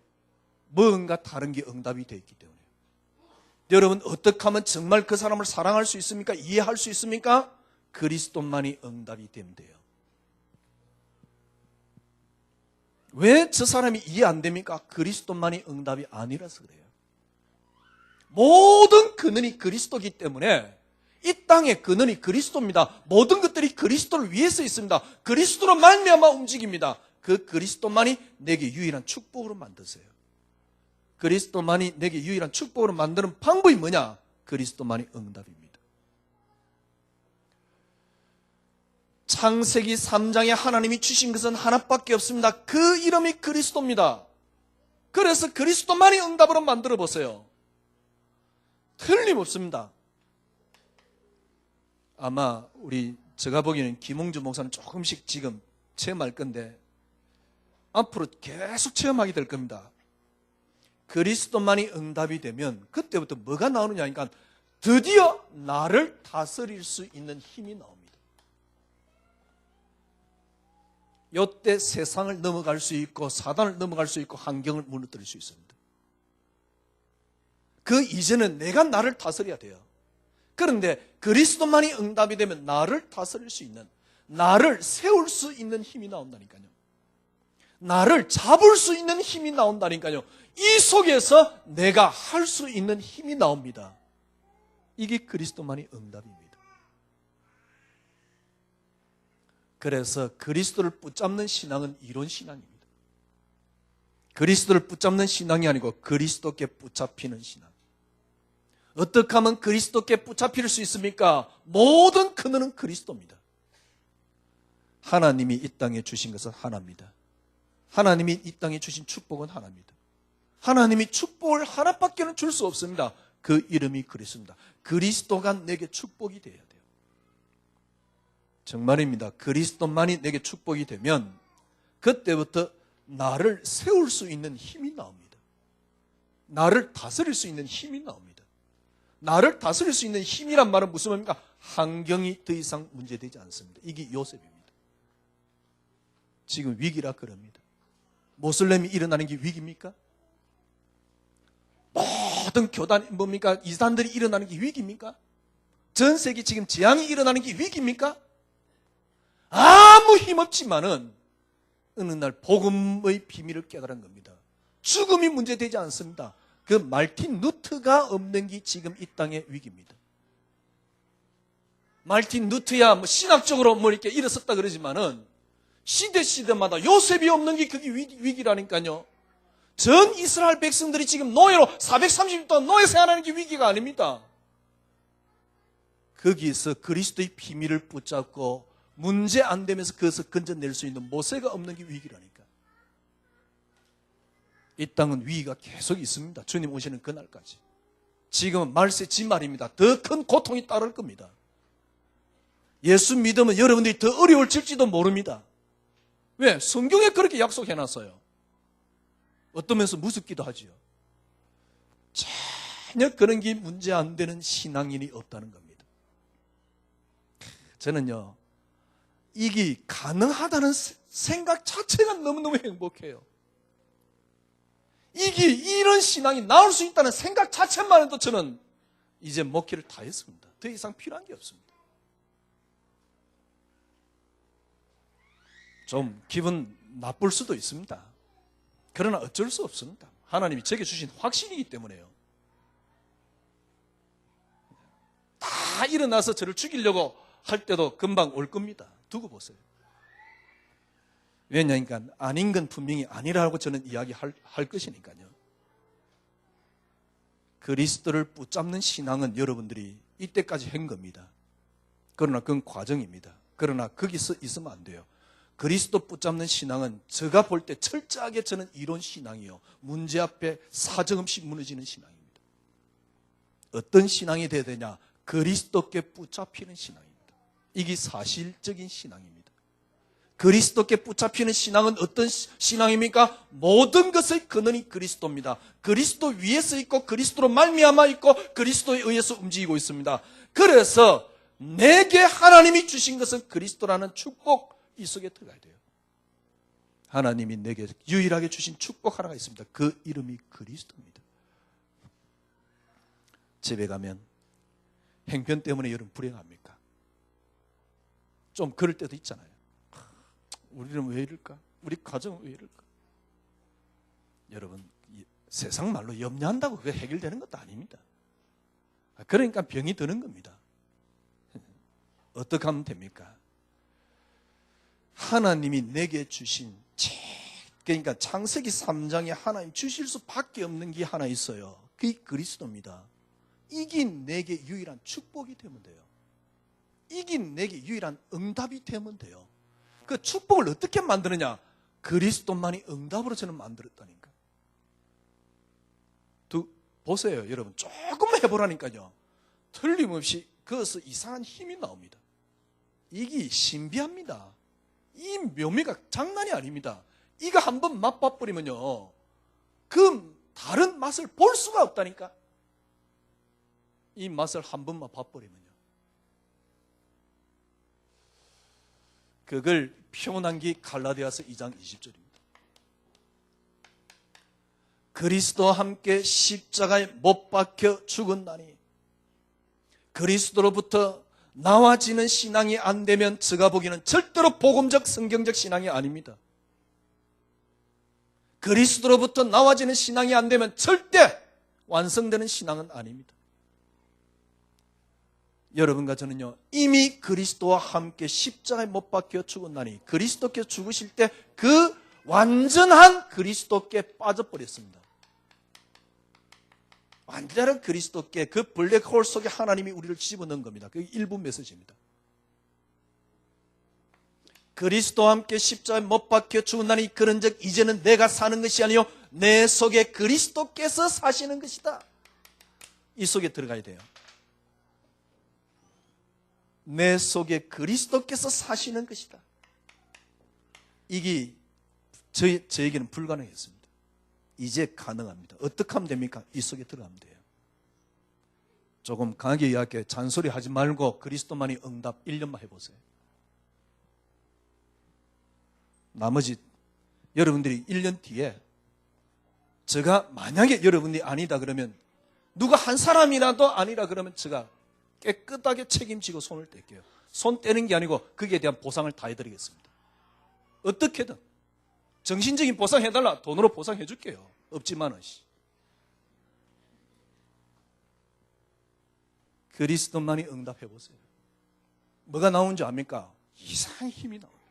뭔가 다른 게 응답이 되어 있기 때문에. 여러분, 어떻게 하면 정말 그 사람을 사랑할 수 있습니까? 이해할 수 있습니까? 그리스도만이 응답이 되면 돼요. 왜 저 사람이 이해 안 됩니까? 그리스도만이 응답이 아니라서 그래요. 모든 근원이 그리스도이기 때문에 이 땅의 근원이 그리스도입니다. 모든 것들이 그리스도를 위해서 있습니다. 그리스도로 말미암아 움직입니다. 그 그리스도만이 내게 유일한 축복으로 만드세요. 그리스도만이 내게 유일한 축복으로 만드는 방법이 뭐냐? 그리스도만이 응답입니다. 창세기 3장에 하나님이 주신 것은 하나밖에 없습니다. 그 이름이 그리스도입니다. 그래서 그리스도만이 응답으로 만들어 보세요. 틀림없습니다. 아마 제가 보기에는 김홍주 목사는 조금씩 지금 체험할 건데 앞으로 계속 체험하게 될 겁니다. 그리스도만이 응답이 되면 그때부터 뭐가 나오느냐 하니까 드디어 나를 다스릴 수 있는 힘이 나옵니다. 이때 세상을 넘어갈 수 있고 사단을 넘어갈 수 있고 환경을 무너뜨릴 수 있습니다. 그 이제는 내가 나를 다스려야 돼요. 그런데 그리스도만이 응답이 되면 나를 다스릴 수 있는, 나를 세울 수 있는 힘이 나온다니까요. 나를 잡을 수 있는 힘이 나온다니까요. 이 속에서 내가 할 수 있는 힘이 나옵니다. 이게 그리스도만이 응답입니다. 그래서 그리스도를 붙잡는 신앙은 이론 신앙입니다. 그리스도를 붙잡는 신앙이 아니고 그리스도께 붙잡히는 신앙. 어떻게 하면 그리스도께 붙잡힐 수 있습니까? 모든 근원은 그리스도입니다. 하나님이 이 땅에 주신 것은 하나입니다. 하나님이 이 땅에 주신 축복은 하나입니다. 하나님이 축복을 하나밖에는 줄 수 없습니다. 그 이름이 그리스도입니다. 그리스도가 내게 축복이 되어야 돼요. 정말입니다. 그리스도만이 내게 축복이 되면 그때부터 나를 세울 수 있는 힘이 나옵니다. 나를 다스릴 수 있는 힘이 나옵니다. 나를 다스릴 수 있는 힘이란 말은 무슨 말입니까? 환경이 더 이상 문제되지 않습니다. 이게 요셉입니다. 지금 위기라 그럽니다. 모슬렘이 일어나는 게 위기입니까? 모든 교단 뭡니까? 이단들이 일어나는 게 위기입니까? 전 세계 지금 재앙이 일어나는 게 위기입니까? 아무 힘없지만은 어느 날 복음의 비밀을 깨달은 겁니다. 죽음이 문제되지 않습니다. 그 말틴 루트가 없는 게 지금 이 땅의 위기입니다. 말틴 루트야 뭐 신학적으로 뭐 이렇게 일어섰다 그러지만은 시대마다 요셉이 없는 게 그게 위기라니까요. 전 이스라엘 백성들이 지금 노예로 430년 동안 노예 생활하는 게 위기가 아닙니다. 거기에서 그리스도의 비밀을 붙잡고 문제 안 되면서 그것을 건져낼 수 있는 모세가 없는 게 위기라니까. 이 땅은 위기가 계속 있습니다. 주님 오시는 그날까지. 지금은 말세 진말입니다. 더 큰 고통이 따를 겁니다. 예수 믿으면 여러분들이 더 어려울지도 모릅니다. 왜? 성경에 그렇게 약속해놨어요. 어떤 면에서 무섭기도 하지요. 전혀 그런 게 문제 안 되는 신앙인이 없다는 겁니다. 저는요, 이게 가능하다는 생각 자체가 너무너무 행복해요. 이게 이런 신앙이 나올 수 있다는 생각 자체만 해도 저는 이제 목회를 다 했습니다. 더 이상 필요한 게 없습니다. 좀 기분 나쁠 수도 있습니다. 그러나 어쩔 수 없습니다. 하나님이 제게 주신 확신이기 때문에요. 다 일어나서 저를 죽이려고 할 때도 금방 올 겁니다. 두고 보세요. 왜냐니까 아닌 건 분명히 아니라고 저는 이야기할 것이니까요. 그리스도를 붙잡는 신앙은 여러분들이 이때까지 한 겁니다. 그러나 그건 과정입니다. 그러나 거기서 있으면 안 돼요. 그리스도 붙잡는 신앙은 제가 볼 때 철저하게 저는 이론 신앙이요. 문제 앞에 사정없이 무너지는 신앙입니다. 어떤 신앙이 돼야 되냐? 그리스도께 붙잡히는 신앙입니다. 이게 사실적인 신앙입니다. 그리스도께 붙잡히는 신앙은 어떤 신앙입니까? 모든 것의 근원이 그리스도입니다. 그리스도 위에서 있고 그리스도로 말미암아 있고 그리스도에 의해서 움직이고 있습니다. 그래서 내게 하나님이 주신 것은 그리스도라는 축복, 이 속에 들어가야 돼요. 하나님이 내게 유일하게 주신 축복 하나가 있습니다. 그 이름이 그리스도입니다. 집에 가면 행편 때문에 여러분 불행합니까? 좀 그럴 때도 있잖아요. 우리는 왜 이럴까? 우리 가정은 왜 이럴까? 여러분, 세상 말로 염려한다고 그게 해결되는 것도 아닙니다. 그러니까 병이 드는 겁니다. 어떻게 하면 됩니까? 하나님이 내게 주신 그러니까 창세기 3장에 하나님 주실 수밖에 없는 게 하나 있어요. 그게 그리스도입니다. 이게 내게 유일한 축복이 되면 돼요. 이게 내게 유일한 응답이 되면 돼요. 그 축복을 어떻게 만드느냐? 그리스도만이 응답으로 저는 만들었다니까. 보세요, 여러분. 조금만 해보라니까요. 틀림없이 그것은 이상한 힘이 나옵니다. 이게 신비합니다. 이 묘미가 장난이 아닙니다. 이거 한번 맛봐버리면요, 그 다른 맛을 볼 수가 없다니까. 이 맛을 한 번만 봐버리면요, 그걸 표현한 게 갈라디아서 2장 20절입니다. 그리스도와 함께 십자가에 못 박혀 죽었나니 그리스도로부터 나와지는 신앙이 안 되면 제가 보기에는 절대로 복음적 성경적 신앙이 아닙니다. 그리스도로부터 나와지는 신앙이 안 되면 절대 완성되는 신앙은 아닙니다. 여러분과 저는요, 이미 그리스도와 함께 십자가에 못 박혀 죽었나니 그리스도께 죽으실 때 그 완전한 그리스도께 빠져버렸습니다. 완전한 그리스도께, 그 블랙홀 속에 하나님이 우리를 집어넣은 겁니다. 그게 일부 메시지입니다. 그리스도와 함께 십자가에 못 박혀 죽었나니 그런즉 이제는 내가 사는 것이 아니요 내 속에 그리스도께서 사시는 것이다. 이 속에 들어가야 돼요. 내 속에 그리스도께서 사시는 것이다. 이게 저에게는 불가능했습니다. 이제 가능합니다. 어떻게 하면 됩니까? 이 속에 들어가면 돼요. 조금 강하게 이야기해. 잔소리 하지 말고 그리스도만이 응답 1년만 해보세요. 나머지 여러분들이 1년 뒤에 제가 만약에 여러분이 아니다 그러면 누가 한 사람이라도 아니라 그러면 제가 깨끗하게 책임지고 손을 뗄게요. 손 떼는 게 아니고 거기에 대한 보상을 다 해드리겠습니다. 어떻게든 정신적인 보상해달라. 돈으로 보상해줄게요. 없지만은. 그리스도만이 응답해보세요. 뭐가 나오는지 압니까? 이상한 힘이 나옵니다.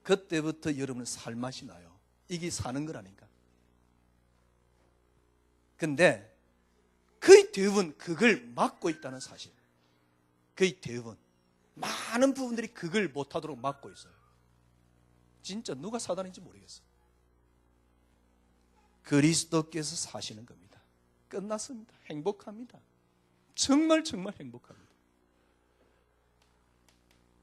그때부터 여러분은 살맛이 나요. 이게 사는 거라니까. 근데 거의 대부분 그걸 막고 있다는 사실. 거의 대부분 많은 부분들이 그걸 못하도록 막고 있어요. 진짜 누가 사단인지 모르겠어요. 그리스도께서 사시는 겁니다. 끝났습니다. 행복합니다. 정말 정말 행복합니다.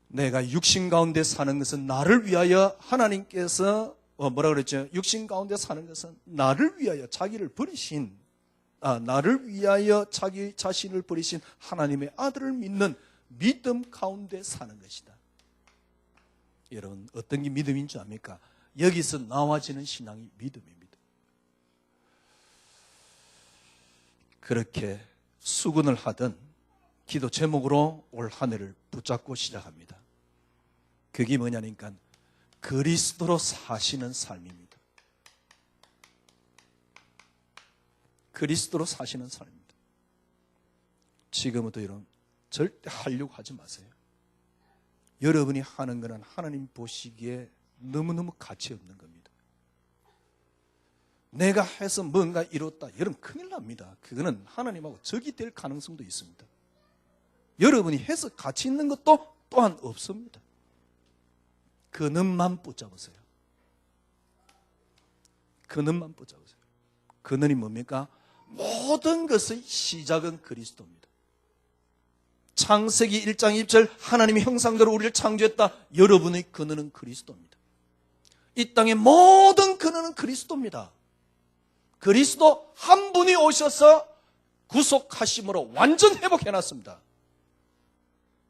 내가 육신 가운데 사는 것은 나를 위하여 하나님께서 뭐라 그랬죠? 육신 가운데 사는 것은 나를 위하여 자기를 버리신 나를 위하여 자기 자신을 버리신 하나님의 아들을 믿는 믿음 가운데 사는 것이다. 여러분 어떤 게 믿음인 줄 압니까? 여기서 나와지는 신앙이 믿음입니다. 그렇게 수군을 하던 기도 제목으로 올 한 해를 붙잡고 시작합니다. 그게 뭐냐니까 그리스도로 사시는 삶입니다. 그리스도로 사시는 삶입니다. 지금부터 여러분 절대 하려고 하지 마세요. 여러분이 하는 것은 하나님 보시기에 너무너무 가치 없는 겁니다. 내가 해서 뭔가 이뤘다. 여러분 큰일 납니다. 그거는 하나님하고 적이 될 가능성도 있습니다. 여러분이 해서 가치 있는 것도 또한 없습니다. 그는만 붙잡으세요. 그는만 붙잡으세요. 그는이 뭡니까? 모든 것의 시작은 그리스도입니다. 창세기 1장 1절 하나님의 형상대로 우리를 창조했다. 여러분의 근원은 그리스도입니다. 이 땅의 모든 근원은 그리스도입니다. 그리스도 한 분이 오셔서 구속하심으로 완전 회복해놨습니다.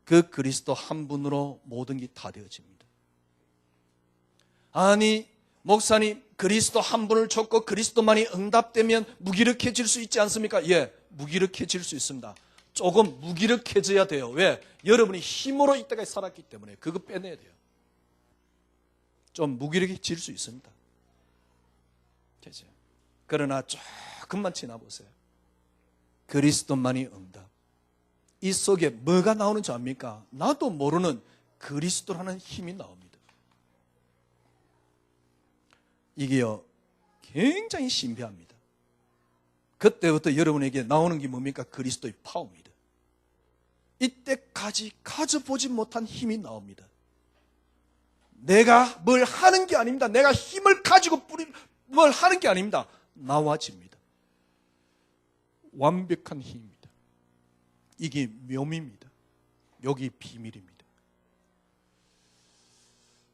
그 그리스도 한 분으로 모든 게 다 되어집니다. 아니 목사님 그리스도 한 분을 줬고 그리스도만이 응답되면 무기력해질 수 있지 않습니까? 예, 무기력해질 수 있습니다. 조금 무기력해져야 돼요. 왜? 여러분이 힘으로 이때까지 살았기 때문에 그거 빼내야 돼요. 좀 무기력해질 수 있습니다. 되죠? 그러나 조금만 지나보세요. 그리스도만이 응답. 이 속에 뭐가 나오는지 압니까? 나도 모르는 그리스도라는 힘이 나옵니다. 이게요 굉장히 신비합니다. 그때부터 여러분에게 나오는 게 뭡니까? 그리스도의 파워입니다. 이때까지 가져보지 못한 힘이 나옵니다. 내가 뭘 하는 게 아닙니다. 내가 힘을 가지고 뭘 하는 게 아닙니다. 나와집니다. 완벽한 힘입니다. 이게 묘미입니다. 여기 비밀입니다.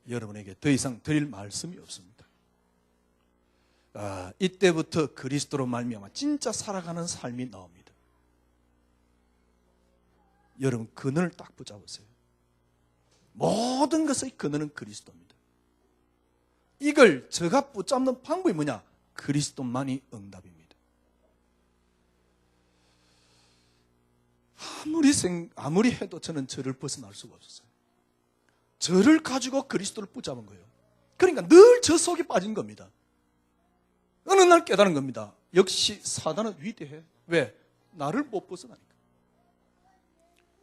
여러분에게 더 이상 드릴 말씀이 없습니다. 이때부터 그리스도로 말미암아 진짜 살아가는 삶이 나옵니다. 여러분 근원을 딱 붙잡으세요. 모든 것의 근원은 그리스도입니다. 이걸 제가 붙잡는 방법이 뭐냐? 그리스도만이 응답입니다. 아무리 해도 저는 저를 벗어날 수가 없었어요. 저를 가지고 그리스도를 붙잡은 거예요. 그러니까 늘 저 속에 빠진 겁니다. 어느 날 깨달은 겁니다. 역시 사단은 위대해. 왜? 나를 못 벗어나니까.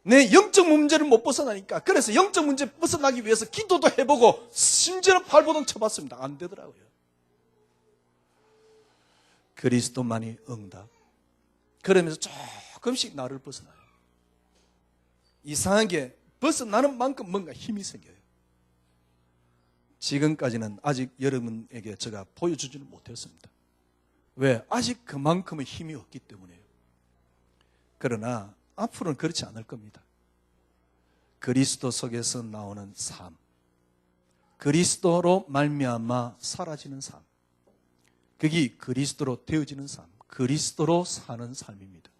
내 영적 문제를 못 벗어나니까. 그래서 영적 문제 벗어나기 위해서 기도도 해보고 심지어는 발버둥 쳐봤습니다. 안 되더라고요. 그리스도만이 응답. 그러면서 조금씩 나를 벗어나요. 이상하게 벗어나는 만큼 뭔가 힘이 생겨요. 지금까지는 아직 여러분에게 제가 보여주지는 못했습니다. 왜? 아직 그만큼의 힘이 없기 때문에요. 그러나 앞으로는 그렇지 않을 겁니다. 그리스도 속에서 나오는 삶, 그리스도로 말미암아 사라지는 삶, 그게 그리스도로 되어지는 삶, 그리스도로 사는 삶입니다.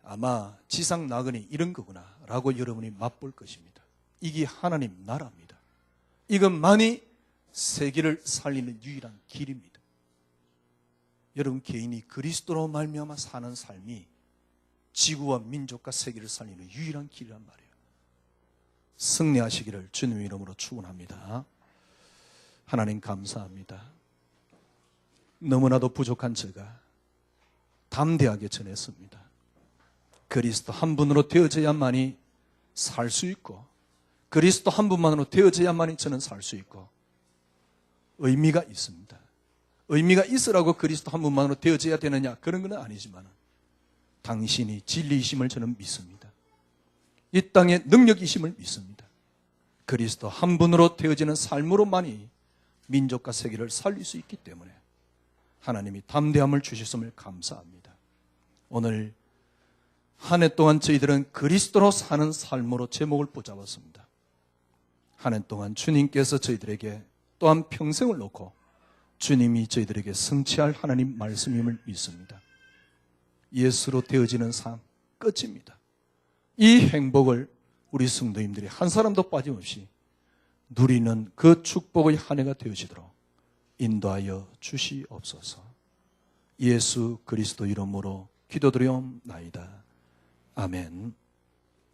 아마 지상 낙원이 이런 거구나 라고 여러분이 맛볼 것입니다. 이게 하나님 나라입니다. 이것만이 세계를 살리는 유일한 길입니다. 여러분 개인이 그리스도로 말미암아 사는 삶이 지구와 민족과 세계를 살리는 유일한 길이란 말이에요. 승리하시기를 주님 이름으로 축원합니다. 하나님 감사합니다. 너무나도 부족한 제가 담대하게 전했습니다. 그리스도 한 분으로 되어져야만이 살 수 있고, 그리스도 한 분만으로 되어져야만이 저는 살 수 있고, 의미가 있습니다. 의미가 있으라고 그리스도 한 분만으로 되어져야 되느냐, 그런 건 아니지만 당신이 진리이심을 저는 믿습니다. 이 땅의 능력이심을 믿습니다. 그리스도 한 분으로 되어지는 삶으로만이 민족과 세계를 살릴 수 있기 때문에 하나님이 담대함을 주셨음을 감사합니다. 오늘 한 해 동안 저희들은 그리스도로 사는 삶으로 제목을 붙잡았습니다. 한 해 동안 주님께서 저희들에게 또한 평생을 놓고 주님이 저희들에게 성취할 하나님 말씀임을 믿습니다. 예수로 되어지는 삶 끝입니다. 이 행복을 우리 성도님들이 한 사람도 빠짐없이 누리는 그 축복의 한 해가 되어지도록 인도하여 주시옵소서. 예수 그리스도 이름으로 기도드리옵나이다. 아멘.